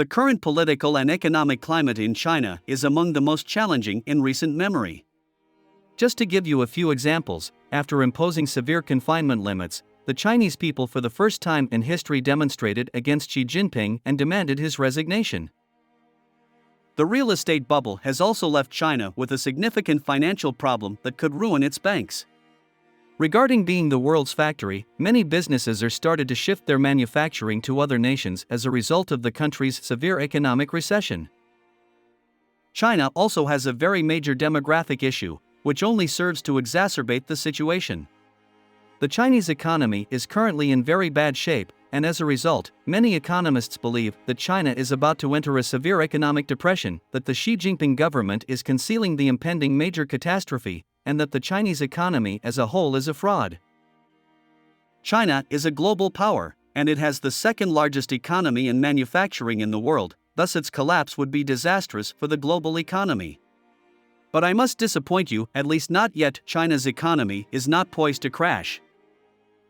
The current political and economic climate in China is among the most challenging in recent memory. Just to give you a few examples, after imposing severe confinement limits, the Chinese people for the first time in history demonstrated against Xi Jinping and demanded his resignation. The real estate bubble has also left China with a significant financial problem that could ruin its banks. Regarding being the world's factory, many businesses are started to shift their manufacturing to other nations as a result of the country's severe economic recession. China also has a very major demographic issue, which only serves to exacerbate the situation. The Chinese economy is currently in very bad shape, and as a result, many economists believe that China is about to enter a severe economic depression, that the Xi Jinping government is concealing the impending major catastrophe, and that the Chinese economy as a whole is a fraud. China is a global power, and it has the second largest economy and manufacturing in the world, thus its collapse would be disastrous for the global economy. But I must disappoint you, at least not yet. China's economy is not poised to crash.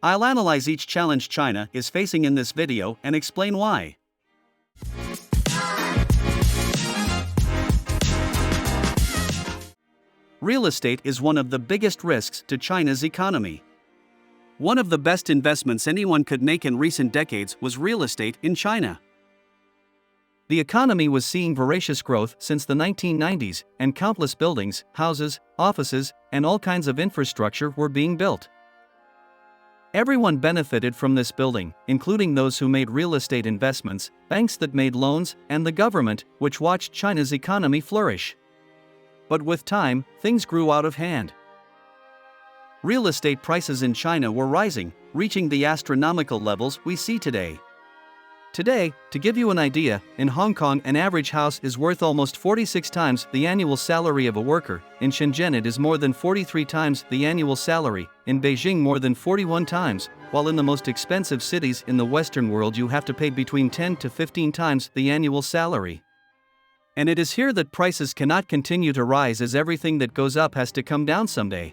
I'll analyze each challenge China is facing in this video and explain why. Real estate is one of the biggest risks to China's economy. One of the best investments anyone could make in recent decades was real estate in China. The economy was seeing voracious growth since the 1990s, and countless buildings, houses, offices, and all kinds of infrastructure were being built. Everyone benefited from this building, including those who made real estate investments, banks that made loans, and the government, which watched China's economy flourish. But with time, things grew out of hand. Real estate prices in China were rising, reaching the astronomical levels we see today. Today, to give you an idea, in Hong Kong an average house is worth almost 46 times the annual salary of a worker, in Shenzhen it is more than 43 times the annual salary, in Beijing more than 41 times, while in the most expensive cities in the Western world you have to pay between 10 to 15 times the annual salary. And it is here that prices cannot continue to rise, as everything that goes up has to come down someday.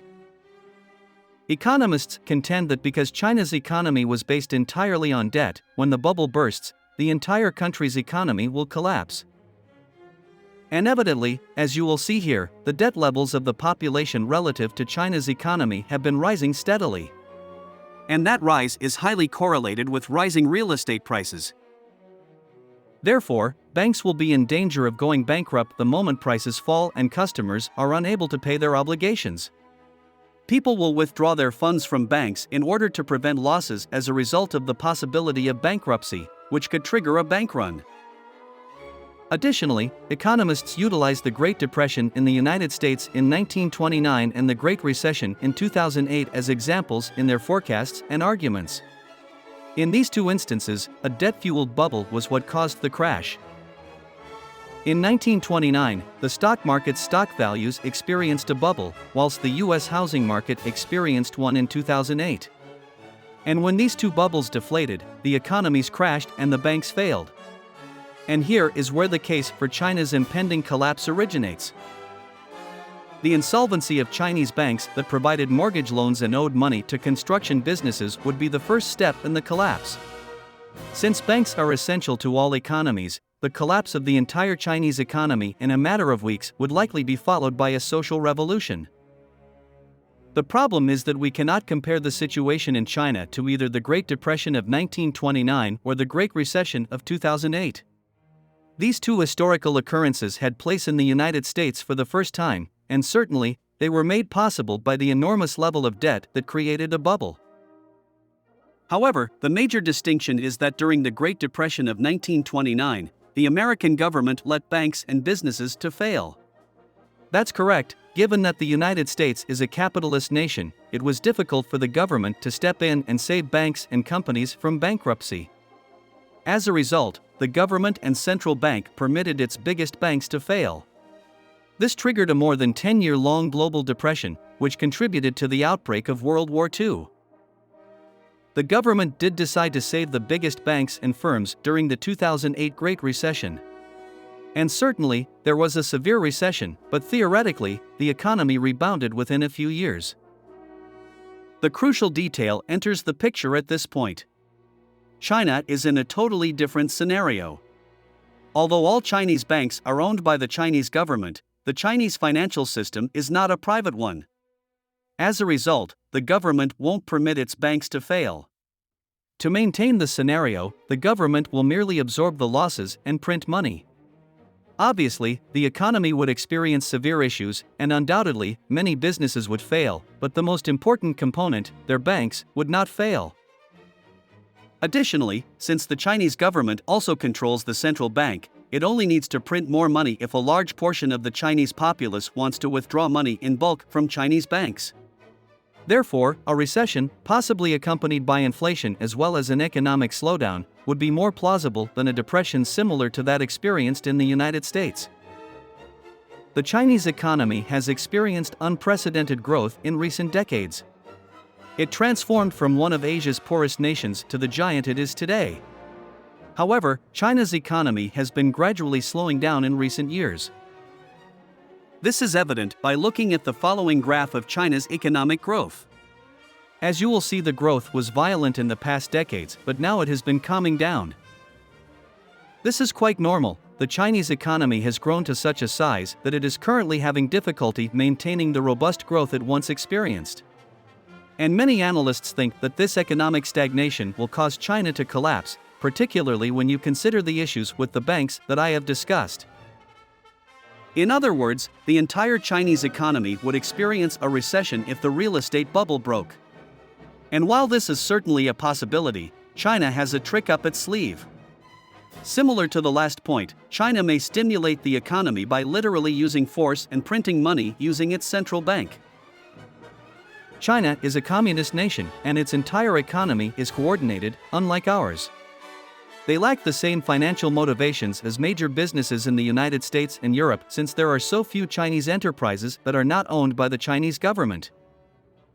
Economists contend that because China's economy was based entirely on debt, when the bubble bursts, the entire country's economy will collapse. And evidently, as you will see here, the debt levels of the population relative to China's economy have been rising steadily. And that rise is highly correlated with rising real estate prices. Therefore, banks will be in danger of going bankrupt the moment prices fall and customers are unable to pay their obligations. People will withdraw their funds from banks in order to prevent losses as a result of the possibility of bankruptcy, which could trigger a bank run. Additionally, economists utilized the Great Depression in the United States in 1929 and the Great Recession in 2008 as examples in their forecasts and arguments. In these two instances, a debt-fueled bubble was what caused the crash. In 1929, the stock market's stock values experienced a bubble, whilst the US housing market experienced one in 2008. And when these two bubbles deflated, the economies crashed and the banks failed. And here is where the case for China's impending collapse originates. The insolvency of Chinese banks that provided mortgage loans and owed money to construction businesses would be the first step in the collapse. Since banks are essential to all economies, the collapse of the entire Chinese economy in a matter of weeks would likely be followed by a social revolution. The problem is that we cannot compare the situation in China to either the Great Depression of 1929 or the Great Recession of 2008. These two historical occurrences had place in the United States for the first time, and certainly, they were made possible by the enormous level of debt that created a bubble. However, the major distinction is that during the Great Depression of 1929, the American government let banks and businesses to fail. That's correct. Given that the United States is a capitalist nation, it was difficult for the government to step in and save banks and companies from bankruptcy. As a result, the government and central bank permitted its biggest banks to fail. This triggered a more than 10-year-long global depression, which contributed to the outbreak of World War II. The government did decide to save the biggest banks and firms during the 2008 Great Recession. And certainly, there was a severe recession, but theoretically, the economy rebounded within a few years. The crucial detail enters the picture at this point. China is in a totally different scenario. Although all Chinese banks are owned by the Chinese government, the Chinese financial system is not a private one. As a result, the government won't permit its banks to fail. To maintain the scenario, the government will merely absorb the losses and print money. Obviously, the economy would experience severe issues, and undoubtedly, many businesses would fail, but the most important component, their banks, would not fail. Additionally, since the Chinese government also controls the central bank, it only needs to print more money if a large portion of the Chinese populace wants to withdraw money in bulk from Chinese banks. Therefore, a recession, possibly accompanied by inflation as well as an economic slowdown, would be more plausible than a depression similar to that experienced in the United States. The Chinese economy has experienced unprecedented growth in recent decades. It transformed from one of Asia's poorest nations to the giant it is today. However, China's economy has been gradually slowing down in recent years. This is evident by looking at the following graph of China's economic growth. As you will see, the growth was violent in the past decades, but now it has been calming down. This is quite normal. The Chinese economy has grown to such a size that it is currently having difficulty maintaining the robust growth it once experienced. And many analysts think that this economic stagnation will cause China to collapse, particularly when you consider the issues with the banks that I have discussed. In other words, the entire Chinese economy would experience a recession if the real estate bubble broke. And while this is certainly a possibility, China has a trick up its sleeve. Similar to the last point, China may stimulate the economy by literally using force and printing money using its central bank. China is a communist nation, and its entire economy is coordinated, unlike ours. They lack the same financial motivations as major businesses in the United States and Europe, since there are so few Chinese enterprises that are not owned by the Chinese government.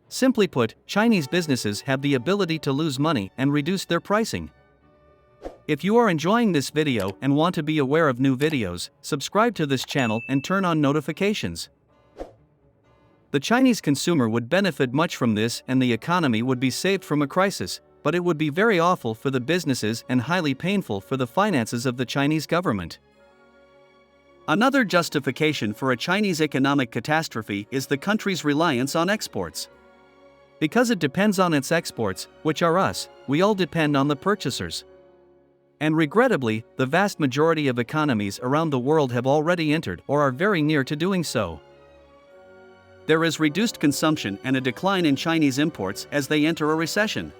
Simply put, Chinese businesses have the ability to lose money and reduce their pricing. If you are enjoying this video and want to be aware of new videos, subscribe to this channel and turn on notifications. The Chinese consumer would benefit much from this, and the economy would be saved from a crisis, but it would be very awful for the businesses and highly painful for the finances of the Chinese government. Another justification for a Chinese economic catastrophe is the country's reliance on exports. Because it depends on its exports, which are us, we all depend on the purchasers. And regrettably, the vast majority of economies around the world have already entered or are very near to doing so. There is reduced consumption and a decline in Chinese imports as they enter a recession.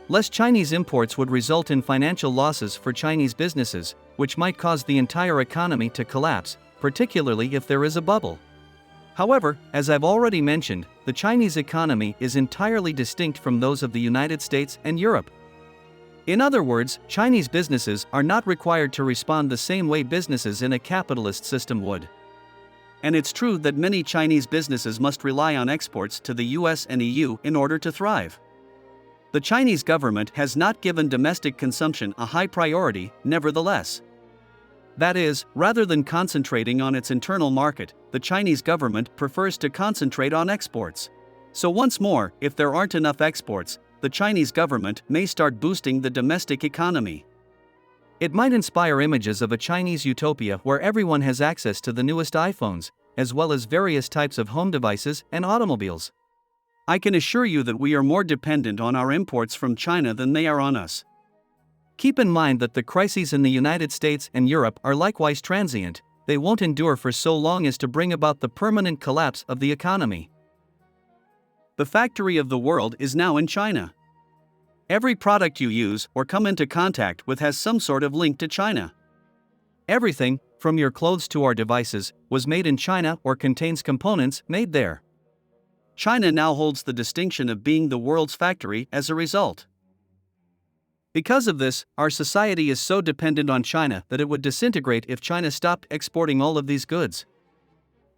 Less Chinese imports would result in financial losses for Chinese businesses, which might cause the entire economy to collapse, particularly if there is a bubble. However, as I've already mentioned, the Chinese economy is entirely distinct from those of the United States and Europe. In other words, Chinese businesses are not required to respond the same way businesses in a capitalist system would. And it's true that many Chinese businesses must rely on exports to the US and EU in order to thrive. The Chinese government has not given domestic consumption a high priority, nevertheless. That is, rather than concentrating on its internal market, the Chinese government prefers to concentrate on exports. So once more, if there aren't enough exports, the Chinese government may start boosting the domestic economy. It might inspire images of a Chinese utopia where everyone has access to the newest iPhones, as well as various types of home devices and automobiles. I can assure you that we are more dependent on our imports from China than they are on us. Keep in mind that the crises in the United States and Europe are likewise transient. They won't endure for so long as to bring about the permanent collapse of the economy. The factory of the world is now in China. Every product you use or come into contact with has some sort of link to China. Everything, from your clothes to our devices, was made in China or contains components made there. China now holds the distinction of being the world's factory as a result. Because of this, our society is so dependent on China that it would disintegrate if China stopped exporting all of these goods.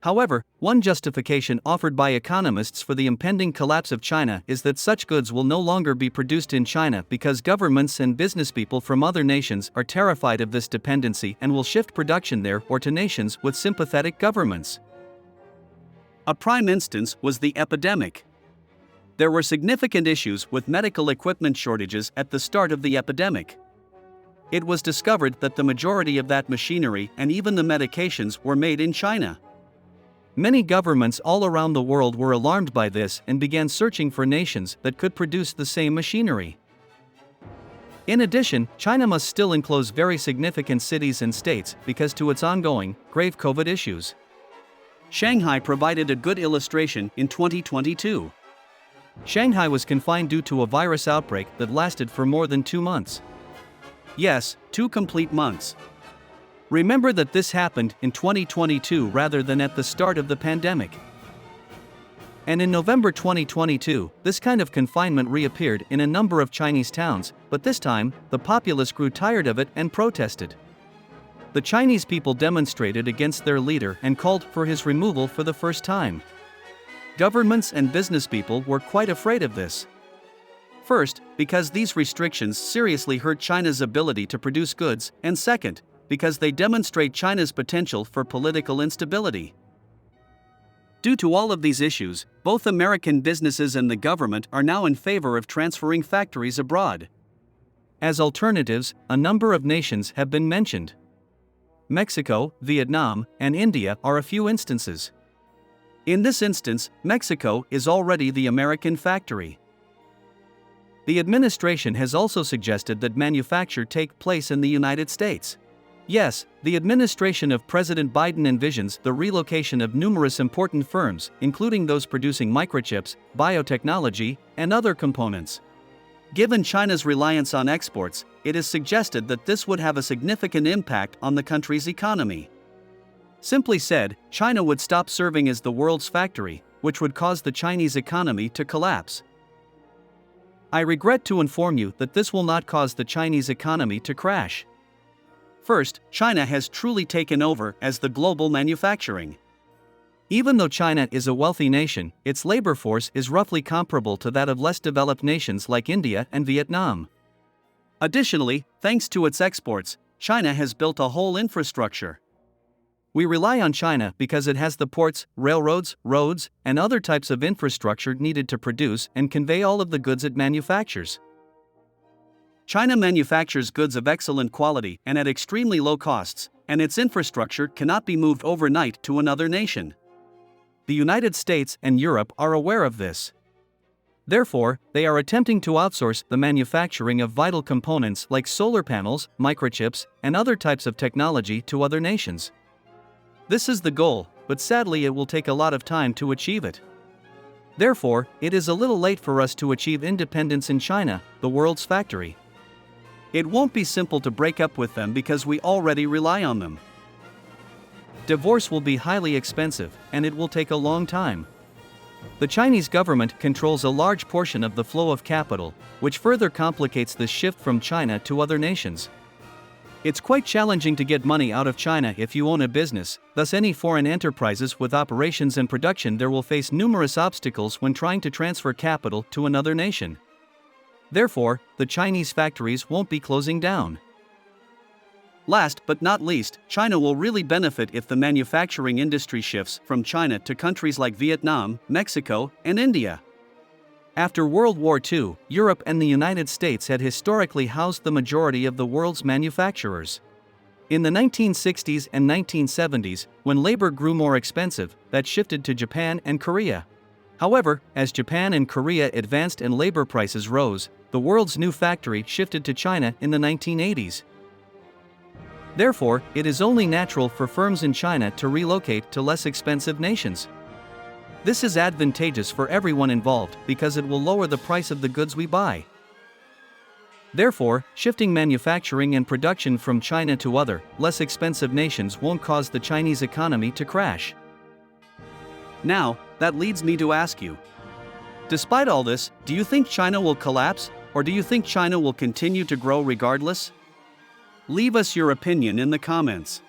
However, one justification offered by economists for the impending collapse of China is that such goods will no longer be produced in China because governments and businesspeople from other nations are terrified of this dependency and will shift production there or to nations with sympathetic governments. A prime instance was the epidemic. There were significant issues with medical equipment shortages at the start of the epidemic. It was discovered that the majority of that machinery and even the medications were made in China. Many governments all around the world were alarmed by this and began searching for nations that could produce the same machinery. In addition, China must still enclose very significant cities and states because to its ongoing, grave COVID issues. Shanghai provided a good illustration in 2022. Shanghai was confined due to a virus outbreak that lasted for more than 2 months. Yes, 2 complete months. Remember that this happened in 2022 rather than at the start of the pandemic. And in November 2022, this kind of confinement reappeared in a number of Chinese towns, but this time, the populace grew tired of it and protested. The Chinese people demonstrated against their leader and called for his removal for the first time. Governments and business people were quite afraid of this. First, because these restrictions seriously hurt China's ability to produce goods, and second, because they demonstrate China's potential for political instability. Due to all of these issues, both American businesses and the government are now in favor of transferring factories abroad. As alternatives, a number of nations have been mentioned. Mexico, Vietnam, and India are a few instances. In this instance, Mexico is already the American factory. The administration has also suggested that manufacture take place in the United States. Yes, the administration of President Biden envisions the relocation of numerous important firms, including those producing microchips, biotechnology, and other components. Given China's reliance on exports, it is suggested that this would have a significant impact on the country's economy. Simply said, China would stop serving as the world's factory, which would cause the Chinese economy to collapse. I regret to inform you that this will not cause the Chinese economy to crash. First, China has truly taken over as the global manufacturing. Even though China is a wealthy nation, its labor force is roughly comparable to that of less developed nations like India and Vietnam. Additionally, thanks to its exports, China has built a whole infrastructure. We rely on China because it has the ports, railroads, roads, and other types of infrastructure needed to produce and convey all of the goods it manufactures. China manufactures goods of excellent quality and at extremely low costs, and its infrastructure cannot be moved overnight to another nation. The United States and Europe are aware of this. Therefore, they are attempting to outsource the manufacturing of vital components like solar panels, microchips, and other types of technology to other nations. This is the goal, but sadly it will take a lot of time to achieve it. Therefore, it is a little late for us to achieve independence in China, the world's factory. It won't be simple to break up with them because we already rely on them. Divorce will be highly expensive, and it will take a long time. The Chinese government controls a large portion of the flow of capital, which further complicates the shift from China to other nations. It's quite challenging to get money out of China if you own a business, thus any foreign enterprises with operations and production there will face numerous obstacles when trying to transfer capital to another nation. Therefore, the Chinese factories won't be closing down. Last but not least, China will really benefit if the manufacturing industry shifts from China to countries like Vietnam, Mexico, and India. After World War II, Europe and the United States had historically housed the majority of the world's manufacturers. In the 1960s and 1970s, when labor grew more expensive, that shifted to Japan and Korea. However, as Japan and Korea advanced and labor prices rose, the world's new factory shifted to China in the 1980s. Therefore, it is only natural for firms in China to relocate to less expensive nations. This is advantageous for everyone involved because it will lower the price of the goods we buy. Therefore, shifting manufacturing and production from China to other, less expensive nations won't cause the Chinese economy to crash. Now, that leads me to ask you. Despite all this, do you think China will collapse, or do you think China will continue to grow regardless? Leave us your opinion in the comments.